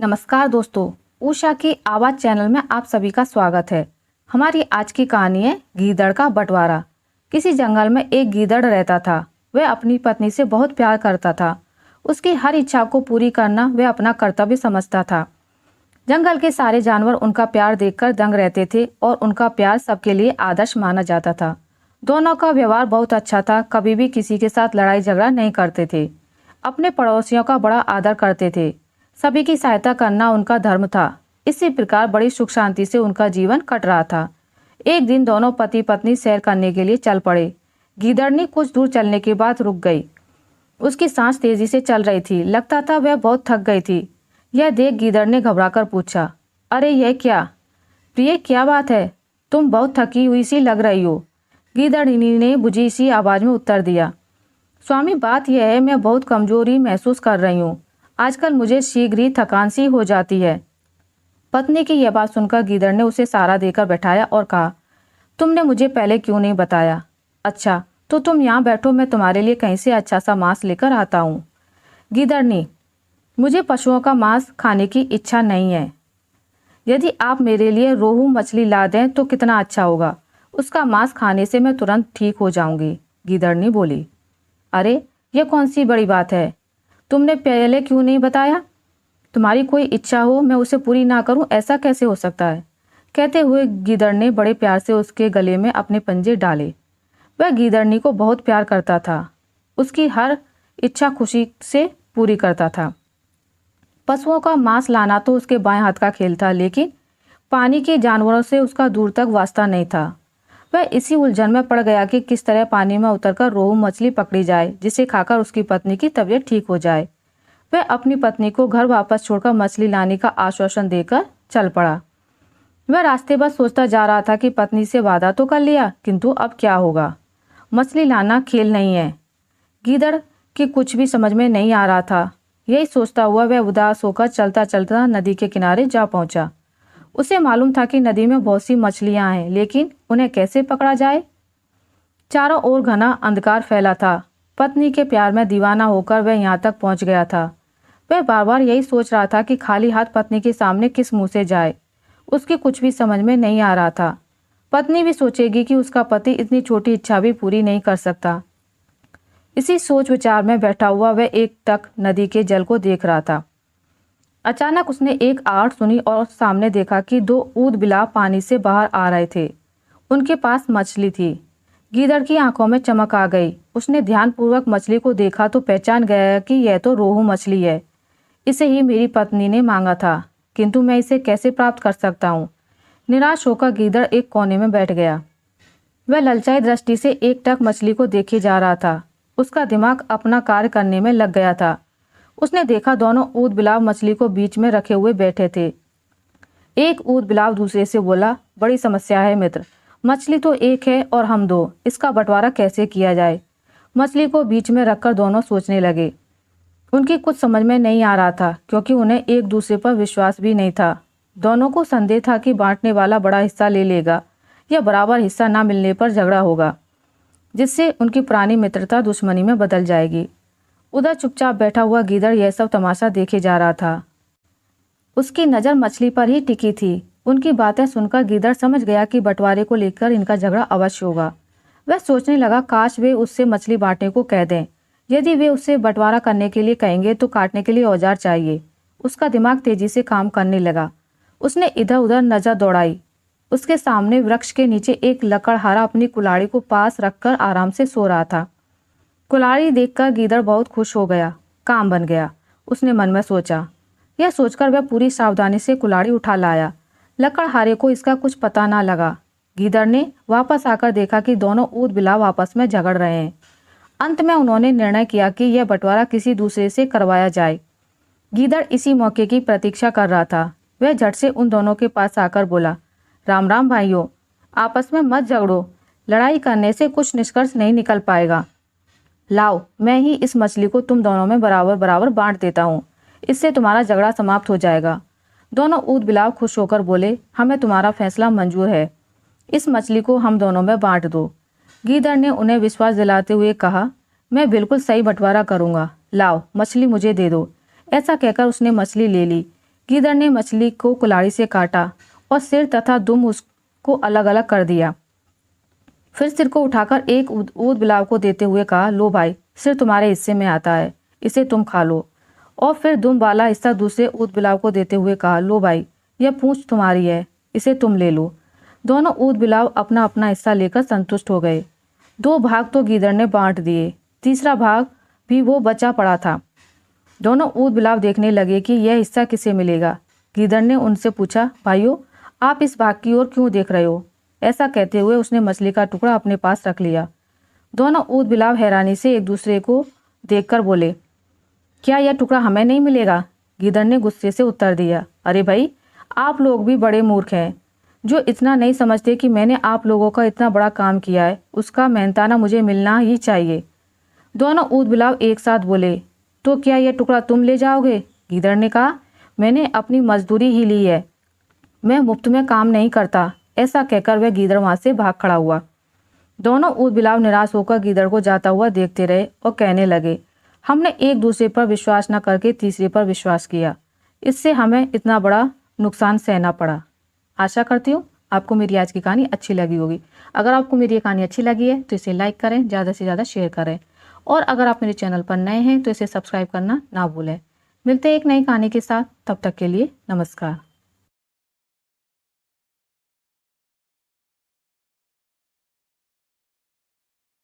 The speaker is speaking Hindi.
नमस्कार दोस्तों, उषा की आवाज़ चैनल में आप सभी का स्वागत है। हमारी आज की कहानी है गीदड़ का बंटवारा। किसी जंगल में एक गीदड़ रहता था। वह अपनी पत्नी से बहुत प्यार करता था। उसकी हर इच्छा को पूरी करना वह अपना कर्तव्य समझता था। जंगल के सारे जानवर उनका प्यार देखकर दंग रहते थे और उनका प्यार सबके लिए आदर्श माना जाता था। दोनों का व्यवहार बहुत अच्छा था, कभी भी किसी के साथ लड़ाई झगड़ा नहीं करते थे। अपने पड़ोसियों का बड़ा आदर करते थे। सभी की सहायता करना उनका धर्म था। इसी प्रकार बड़ी सुख शांति से उनका जीवन कट रहा था। एक दिन दोनों पति पत्नी सैर करने के लिए चल पड़े। गीदड़नी कुछ दूर चलने के बाद रुक गई। उसकी सांस तेजी से चल रही थी, लगता था वह बहुत थक गई थी। यह देख गीदड़ ने घबराकर पूछा, अरे यह क्या प्रिय, क्या बात है? तुम बहुत थकी हुई सी लग रही हो। गीदड़नी ने बुझी सी आवाज में उत्तर दिया, स्वामी बात यह है, मैं बहुत कमजोरी महसूस कर रही हूँ। आजकल मुझे शीघ्र ही थकान सी हो जाती है। पत्नी की यह बात सुनकर गीदड़ ने उसे सहारा देकर बैठाया और कहा, तुमने मुझे पहले क्यों नहीं बताया? अच्छा तो तुम यहाँ बैठो, मैं तुम्हारे लिए कहीं से अच्छा सा मांस लेकर आता हूँ। गीदड़नी, मुझे पशुओं का मांस खाने की इच्छा नहीं है। यदि आप मेरे लिए रोहू मछली ला दें तो कितना अच्छा होगा। उसका मांस खाने से मैं तुरंत ठीक हो जाऊंगी। गीदड़नी बोली, अरे यह कौन सी बड़ी बात है, तुमने पहले क्यों नहीं बताया? तुम्हारी कोई इच्छा हो मैं उसे पूरी ना करूं, ऐसा कैसे हो सकता है? कहते हुए गीदड़ ने बड़े प्यार से उसके गले में अपने पंजे डाले। वह गीदड़नी को बहुत प्यार करता था। उसकी हर इच्छा खुशी से पूरी करता था। पशुओं का मांस लाना तो उसके बाएं हाथ का खेल था, लेकिन पानी के जानवरों से उसका दूर तक वास्ता नहीं था। वह इसी उलझन में पड़ गया कि किस तरह पानी में उतरकर रोहू मछली पकड़ी जाए, जिसे खाकर उसकी पत्नी की तबीयत ठीक हो जाए। वह अपनी पत्नी को घर वापस छोड़कर मछली लाने का आश्वासन देकर चल पड़ा। वह रास्ते भर सोचता जा रहा था कि पत्नी से वादा तो कर लिया, किंतु अब क्या होगा? मछली लाना खेल नहीं है। गीदड़ की कुछ भी समझ में नहीं आ रहा था। यही सोचता हुआ वह उदास होकर चलता चलता नदी के किनारे जा पहुंचा। उसे मालूम था कि नदी में बहुत सी मछलियां हैं, लेकिन उन्हें कैसे पकड़ा जाए? चारों ओर घना अंधकार फैला था। पत्नी के प्यार में दीवाना होकर वह यहाँ तक पहुंच गया था। वह बार बार यही सोच रहा था कि खाली हाथ पत्नी के सामने किस मुंह से जाए। उसकी कुछ भी समझ में नहीं आ रहा था। पत्नी भी सोचेगी कि उसका पति इतनी छोटी इच्छा भी पूरी नहीं कर सकता। इसी सोच विचार में बैठा हुआ वह एक टक नदी के जल को देख रहा था। अचानक उसने एक आहट सुनी और सामने देखा कि दो ऊद बिलाव पानी से बाहर आ रहे थे। उनके पास मछली थी। गीदड़ की आंखों में चमक आ गई। उसने ध्यानपूर्वक मछली को देखा तो पहचान गया कि यह तो रोहू मछली है। इसे ही मेरी पत्नी ने मांगा था, किंतु मैं इसे कैसे प्राप्त कर सकता हूँ? निराश होकर गीदड़ एक कोने में बैठ गया। वह ललचाई दृष्टि से एक टक मछली को देखे जा रहा था। उसका दिमाग अपना कार्य करने में लग गया था। उसने देखा दोनों ऊद बिलाव मछली को बीच में रखे हुए बैठे थे। एक ऊद बिलाव दूसरे से बोला, बड़ी समस्या है मित्र, मछली तो एक है और हम दो, इसका बंटवारा कैसे किया जाए? मछली को बीच में रखकर दोनों सोचने लगे। उनकी कुछ समझ में नहीं आ रहा था, क्योंकि उन्हें एक दूसरे पर विश्वास भी नहीं था। दोनों को संदेह था कि बांटने वाला बड़ा हिस्सा ले लेगा या बराबर हिस्सा ना मिलने पर झगड़ा होगा, जिससे उनकी पुरानी मित्रता दुश्मनी में बदल जाएगी। उधर चुपचाप बैठा हुआ गीदड़ यह सब तमाशा देखे जा रहा था। उसकी नज़र मछली पर ही टिकी थी। उनकी बातें सुनकर गीदड़ समझ गया कि बंटवारे को लेकर इनका झगड़ा अवश्य होगा। वह सोचने लगा, काश वे उससे मछली बांटने को कह दें। यदि वे उससे बंटवारा करने के लिए कहेंगे तो काटने के लिए औजार चाहिए। उसका दिमाग तेजी से काम करने लगा। उसने इधर उधर नजर दौड़ाई। उसके सामने वृक्ष के नीचे एक लकड़हारा अपनी कुल्हाड़ी को पास रखकर आराम से सो रहा था। कुल्हाड़ी देखकर गीदड़ बहुत खुश हो गया। काम बन गया, उसने मन में सोचा। यह सोचकर वह पूरी सावधानी से कुल्हाड़ी उठा लाया। लकड़हारे को इसका कुछ पता ना लगा। गीदड़ ने वापस आकर देखा कि दोनों ऊद बिलाव आपस में झगड़ रहे हैं। अंत में उन्होंने निर्णय किया कि यह बंटवारा किसी दूसरे से करवाया जाए। गीदड़ इसी मौके की प्रतीक्षा कर रहा था। वह झट से उन दोनों के पास आकर बोला, राम राम भाइयों, आपस में मत झगड़ो। लड़ाई करने से कुछ निष्कर्ष नहीं निकल पाएगा। लाओ, मैं ही इस मछली को तुम दोनों में बराबर बराबर बांट देता हूँ। इससे तुम्हारा झगड़ा समाप्त हो जाएगा। दोनों ऊद बिलाव खुश होकर बोले, हमें तुम्हारा फैसला मंजूर है। इस मछली को हम दोनों में बांट दो। गीदड़ ने उन्हें विश्वास दिलाते हुए कहा, मैं बिल्कुल सही बंटवारा करूँगा। लाओ, मछली मुझे दे दो। ऐसा कहकर उसने मछली ले ली। गीदड़ ने मछली को कुल्हाड़ी से काटा और सिर तथा दुम उसको अलग अलग कर दिया। फिर सिर को उठाकर एक ऊद बिलाव को देते हुए कहा, लो भाई, सिर तुम्हारे हिस्से में आता है, इसे तुम खा लो। और फिर दुम वाला हिस्सा दूसरे ऊद बिलाव को देते हुए कहा, लो भाई, यह पूंछ तुम्हारी है, इसे तुम ले लो। दोनों ऊद बिलाव अपना अपना हिस्सा लेकर संतुष्ट हो गए। 2 भाग तो गीदड़ ने बांट दिए, तीसरा भाग भी वो बचा पड़ा था। दोनों ऊद बिलाव देखने लगे कि यह हिस्सा किसे मिलेगा। गीदड़ ने उनसे पूछा, भाइयों, आप इस भाग की ओर क्यों देख रहे हो? ऐसा कहते हुए उसने मछली का टुकड़ा अपने पास रख लिया। दोनों ऊद बिलाव हैरानी से एक दूसरे को देखकर बोले, क्या यह टुकड़ा हमें नहीं मिलेगा? गीदड़ ने गुस्से से उत्तर दिया, अरे भाई, आप लोग भी बड़े मूर्ख हैं, जो इतना नहीं समझते कि मैंने आप लोगों का इतना बड़ा काम किया है, उसका मेहनताना मुझे मिलना ही चाहिए। दोनों ऊद बिलाव एक साथ बोले, तो क्या यह टुकड़ा तुम ले जाओगे? गीदड़ ने कहा, मैंने अपनी मजदूरी ही ली है, मैं मुफ्त में काम नहीं करता। ऐसा कहकर वह गीदड़ वहां से भाग खड़ा हुआ। दोनों ऊद बिलाव निराश होकर गीदड़ को जाता हुआ देखते रहे और कहने लगे, हमने एक दूसरे पर विश्वास न करके तीसरे पर विश्वास किया, इससे हमें इतना बड़ा नुकसान सहना पड़ा। आशा करती हूँ आपको मेरी आज की कहानी अच्छी लगी होगी। अगर आपको मेरी ये कहानी अच्छी लगी है तो इसे लाइक करें, ज़्यादा से ज़्यादा शेयर करें, और अगर आप मेरे चैनल पर नए हैं तो इसे सब्सक्राइब करना ना भूलें। मिलते हैं एक नई कहानी के साथ, तब तक के लिए नमस्कार।